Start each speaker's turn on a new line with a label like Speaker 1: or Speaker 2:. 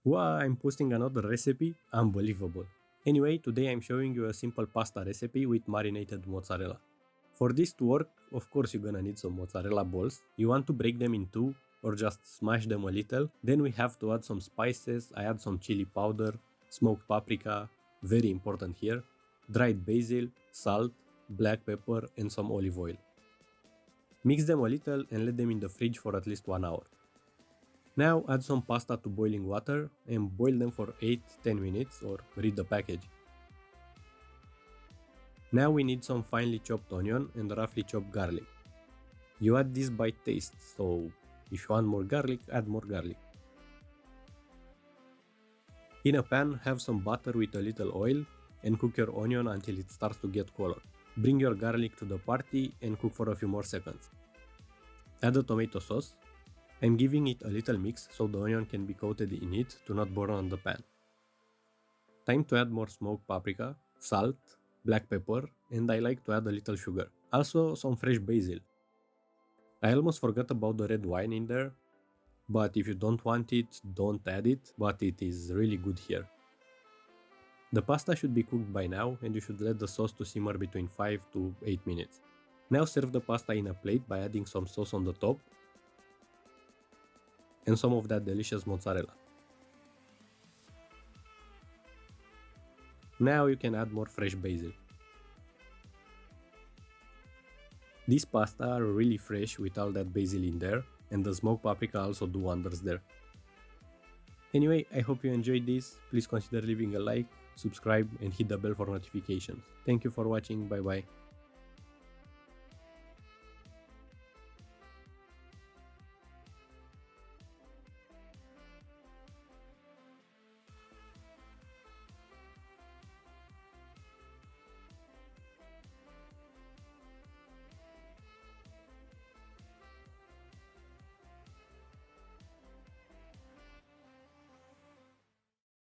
Speaker 1: Wow, I'm posting another recipe? Unbelievable. Anyway, today I'm showing you a simple pasta recipe with marinated mozzarella. For this to work, of course you're gonna need some mozzarella balls. You want to break them in two or just smash them a little. Then we have to add some spices. I add some chili powder, smoked paprika, very important here, dried basil, salt, black pepper and some olive oil. Mix them a little and let them in the fridge for at least 1 hour. Now add some pasta to boiling water and boil them for 8-10 minutes or read the package. Now we need some finely chopped onion and roughly chopped garlic. You add this by taste, so if you want more garlic, add more garlic. In a pan, have some butter with a little oil and cook your onion until it starts to get color. Bring your garlic to the party and cook for a few more seconds. Add the tomato sauce. I'm giving it a little mix so the onion can be coated in it to not burn on the pan. Time to add more smoked paprika, salt, black pepper, and I like to add a little sugar. Also some fresh basil. I almost forgot about the red wine in there, but if you don't want it, don't add it, but it is really good here. The pasta should be cooked by now and you should let the sauce to simmer between 5 to 8 minutes. Now serve the pasta in a plate by adding some sauce on the top and some of that delicious mozzarella. Now you can add more fresh basil. These pasta are really fresh with all that basil in there, and the smoked paprika also do wonders there. Anyway, I hope you enjoyed this. Please consider leaving a like, subscribe and hit the bell for notifications. Thank you for watching, bye bye.